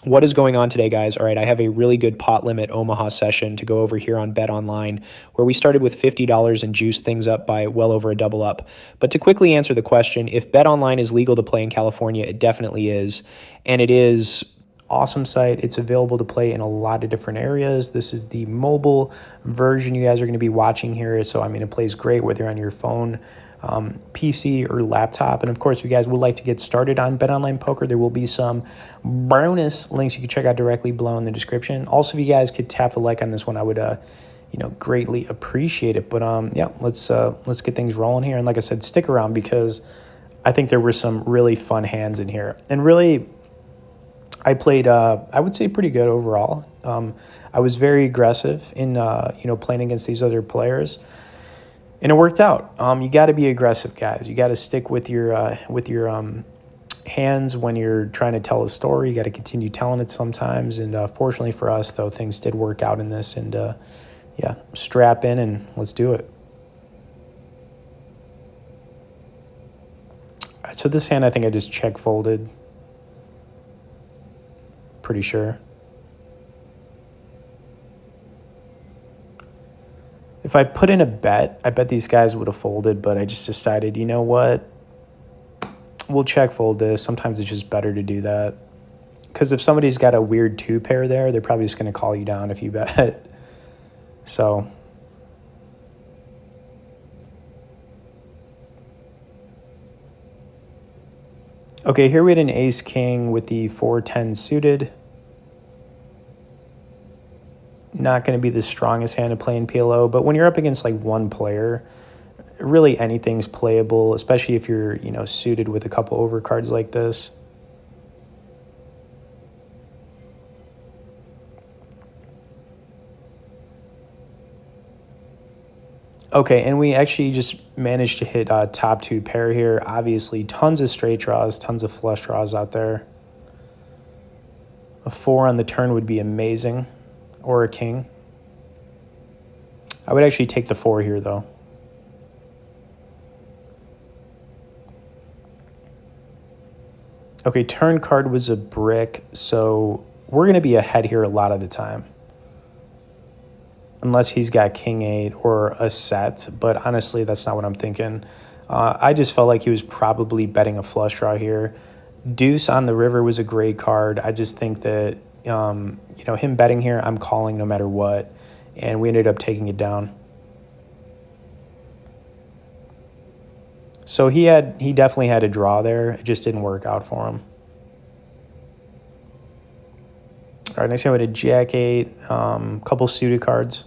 What is going on today, guys? All right, I have a really good pot limit Omaha session to go over here on BetOnline, where we started with $50 and juiced things up by well over a double up. But to quickly answer the question, if BetOnline is legal to play in California, it definitely is. And it is awesome site. It's available to play in a lot of different areas. This is the mobile version you guys are going to be watching here. So, I mean, it plays great whether you're on your phone, PC, or laptop. And of course, if you guys would like to get started on BetOnline Poker, there will be some bonus links you can check out directly below in the description. Also, if you guys could tap the like on this one, I would greatly appreciate it. But yeah, let's get things rolling here. And like I said, stick around because I think there were some really fun hands in here. And really, I played, I would say, pretty good overall. I was very aggressive in, playing against these other players, and it worked out. You got to be aggressive, guys. You got to stick with your hands when you're trying to tell a story. You got to continue telling it sometimes. And fortunately for us, though, things did work out in this. And yeah, strap in and let's do it. All right, so this hand, I think I just check folded. Pretty sure. If I put in a bet, I bet these guys would have folded, but I just decided, you know what? We'll check fold this. Sometimes it's just better to do that. Because if somebody's got a weird two pair there, they're probably just going to call you down if you bet. So, okay, here we had an ace-king with the 4-10 suited. Not going to be the strongest hand to play in PLO, but when you're up against like one player, really anything's playable, especially if you're, suited with a couple overcards like this. Okay, and we actually just managed to hit top two pair here. Obviously, tons of straight draws, tons of flush draws out there. A 4 on the turn would be amazing, or a king. I would actually take the 4 here, though. Okay, turn card was a brick, so we're going to be ahead here a lot of the time. Unless he's got king 8 or a set, but honestly, that's not what I'm thinking. I just felt like he was probably betting a flush draw here. Deuce on the river was a great card. I just think that, him betting here, I'm calling no matter what, and we ended up taking it down. So he definitely had a draw there. It just didn't work out for him. All right, next time we had a jack 8, couple suited cards.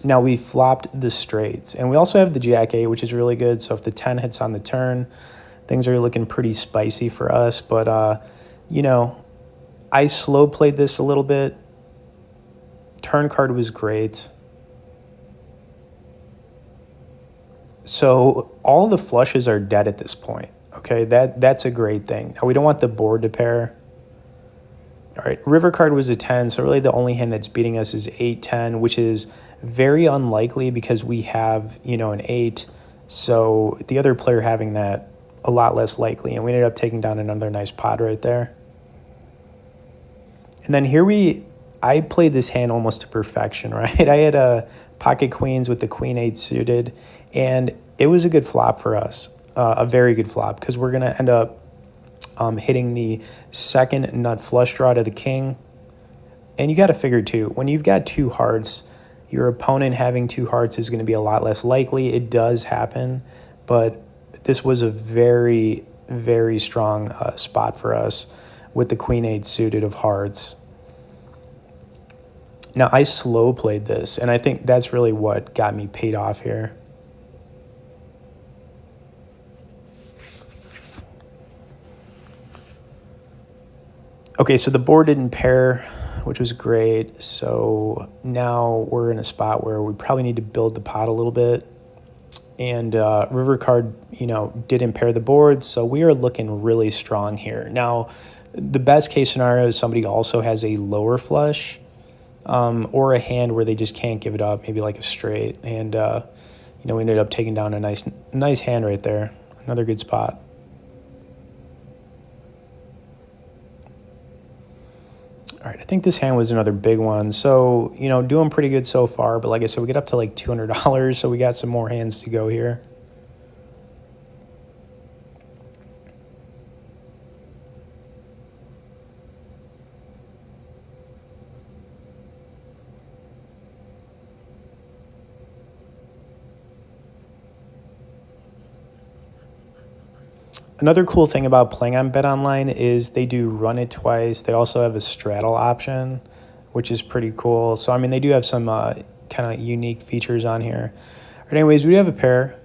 Now we flopped the straights, and we also have the jack 8, which is really good. So if the 10 hits on the turn, things are looking pretty spicy for us. But, I slow played this a little bit. Turn card was great. So all the flushes are dead at this point. Okay, that's a great thing. Now we don't want the board to pair. All right, river card was a 10, so really the only hand that's beating us is 8-10, which is very unlikely because we have, an 8. So the other player having that, a lot less likely. And we ended up taking down another nice pot right there. And then here I played this hand almost to perfection, right? I had a pocket queens with the queen 8 suited, and it was a good flop for us, a very good flop, because we're going to end up hitting the second nut flush draw to the king. And you got to figure, too, when you've got 2 hearts, your opponent having 2 hearts is going to be a lot less likely. It does happen, but this was a very, very strong spot for us with the queen 8 suited of hearts. Now, I slow played this, and I think that's really what got me paid off here. Okay, so the board didn't pair, which was great. So now we're in a spot where we probably need to build the pot a little bit. And river card, didn't pair the board, so we are looking really strong here. Now, the best case scenario is somebody also has a lower flush or a hand where they just can't give it up, maybe like a straight. And, we ended up taking down a nice hand right there. Another good spot. All right, I think this hand was another big one. So, doing pretty good so far. But like I said, we get up to like $200, so we got some more hands to go here. Another cool thing about playing on BetOnline is they do run it twice. They also have a straddle option, which is pretty cool. So, I mean, they do have some kind of unique features on here. But anyways, we have a pair.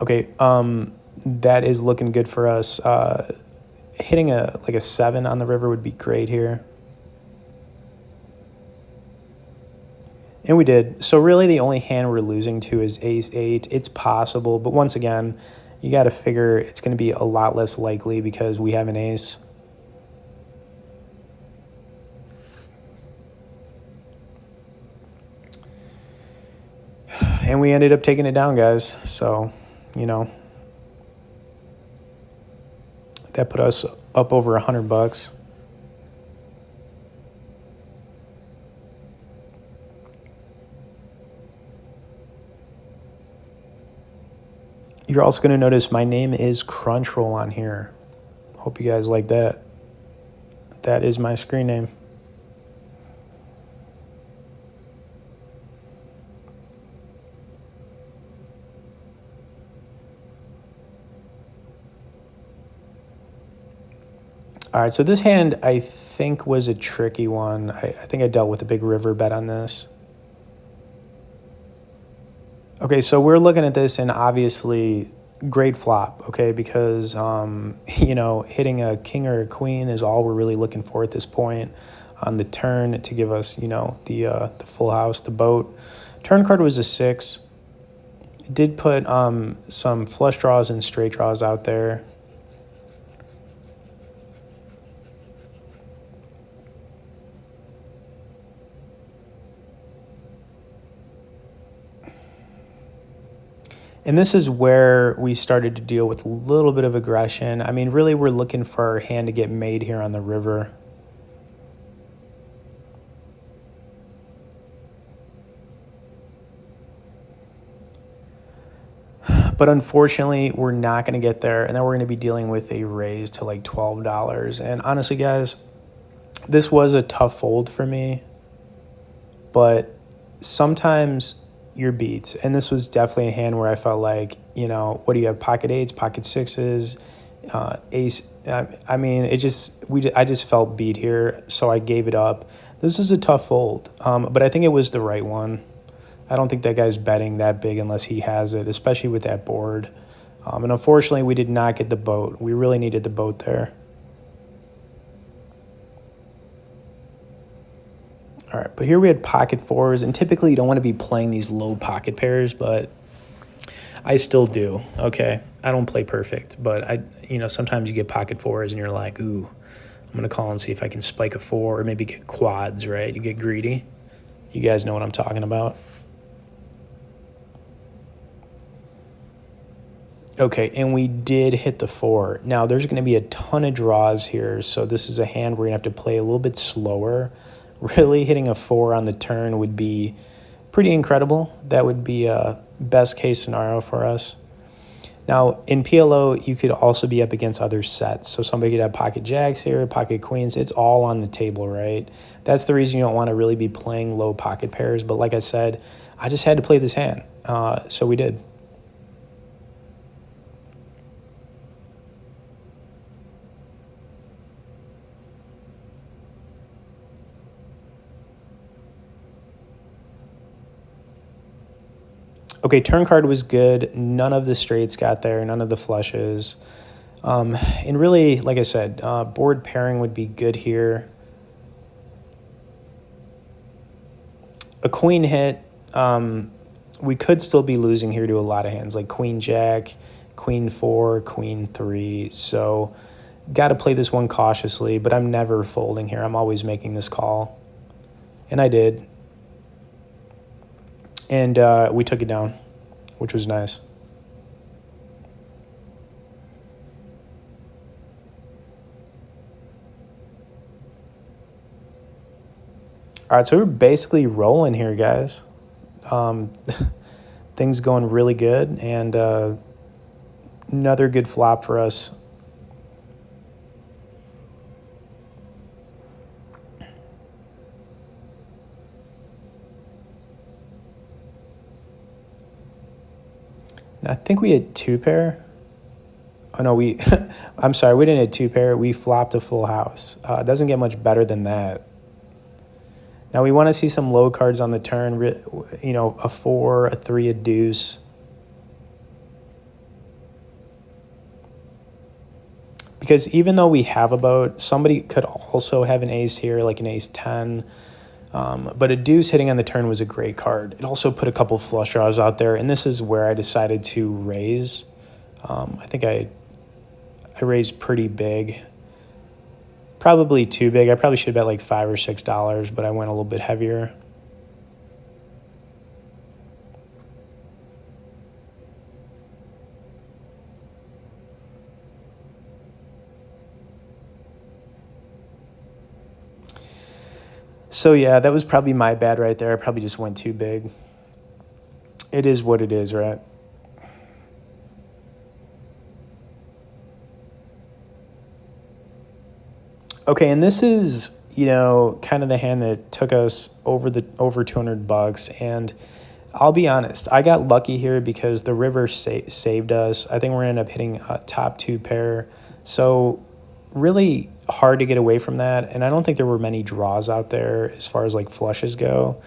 Okay, that is looking good for us. Hitting a 7 on the river would be great here. And we did. So really the only hand we're losing to is ace 8. It's possible, but once again, you got to figure it's going to be a lot less likely because we have an ace. And we ended up taking it down, guys. So, that put us up over $100. You're also going to notice my name is Crunchroll on here. Hope you guys like that. That is my screen name. All right, so this hand I think was a tricky one. I think I dealt with a big river bet on this. Okay, so we're looking at this and obviously great flop, okay, because, hitting a king or a queen is all we're really looking for at this point on the turn to give us, the full house, the boat. Turn card was a 6. It did put some flush draws and straight draws out there. And this is where we started to deal with a little bit of aggression. I mean, really, we're looking for our hand to get made here on the river. But unfortunately, we're not going to get there. And then we're going to be dealing with a raise to like $12. And honestly, guys, this was a tough fold for me. But sometimes your beats. And this was definitely a hand where I felt like, what do you have? Pocket 8s, pocket 6s, ace. I mean, I just felt beat here, so I gave it up. This is a tough fold, but I think it was the right one. I don't think that guy's betting that big unless he has it, especially with that board. And unfortunately, we did not get the boat. We really needed the boat there. All right, but here we had pocket 4s, and typically you don't want to be playing these low pocket pairs, but I still do, okay? I don't play perfect, but sometimes you get pocket 4s and you're like, ooh, I'm going to call and see if I can spike a 4 or maybe get quads, right? You get greedy. You guys know what I'm talking about. Okay, and we did hit the 4. Now, there's going to be a ton of draws here, so this is a hand we're going to have to play a little bit slower. Really hitting a 4 on the turn would be pretty incredible. That would be a best case scenario for us. Now, in PLO, you could also be up against other sets. So somebody could have pocket jacks here, pocket queens. It's all on the table, right? That's the reason you don't want to really be playing low pocket pairs. But like I said, I just had to play this hand. So we did. Okay, turn card was good. None of the straights got there, none of the flushes. And really, like I said, board pairing would be good here. A queen hit, we could still be losing here to a lot of hands, like queen jack, queen 4, queen 3. So got to play this one cautiously, but I'm never folding here. I'm always making this call. And I did. And we took it down, which was nice. All right, so we're basically rolling here, guys. Um, things going really good, and another good flop for us. I think we had two pair. Oh no, we. I'm sorry, we didn't hit two pair. We flopped a full house. It doesn't get much better than that. Now we want to see some low cards on the turn. You know, a 4, a 3, a deuce. Because even though we have a boat, somebody could also have an ace here, like an ace 10. But a deuce hitting on the turn was a great card. It also put a couple flush draws out there, and this is where I decided to raise. I think I raised pretty big. Probably too big. I probably should have bet like $5 or $6, but I went a little bit heavier. So yeah, that was probably my bad right there. I probably just went too big. It is what it is, right? Okay, and this is, you know, kind of the hand that took us over $200, and I'll be honest, I got lucky here because the river saved us. I think we're gonna end up hitting a top 2 pair, so really hard to get away from that. And I don't think there were many draws out there as far as like flushes go.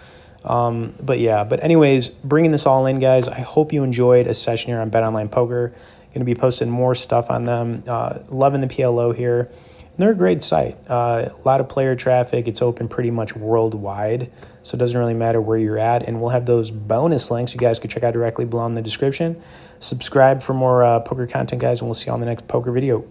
But yeah, but anyways, bringing this all in, guys. I hope you enjoyed a session here on BetOnline Poker. Going to be posting more stuff on them. Loving the PLO here. They're a great site. A lot of player traffic. It's open pretty much worldwide, so it doesn't really matter where you're at. And we'll have those bonus links you guys can check out directly below in the description. Subscribe for more poker content, guys, and we'll see you on the next poker video.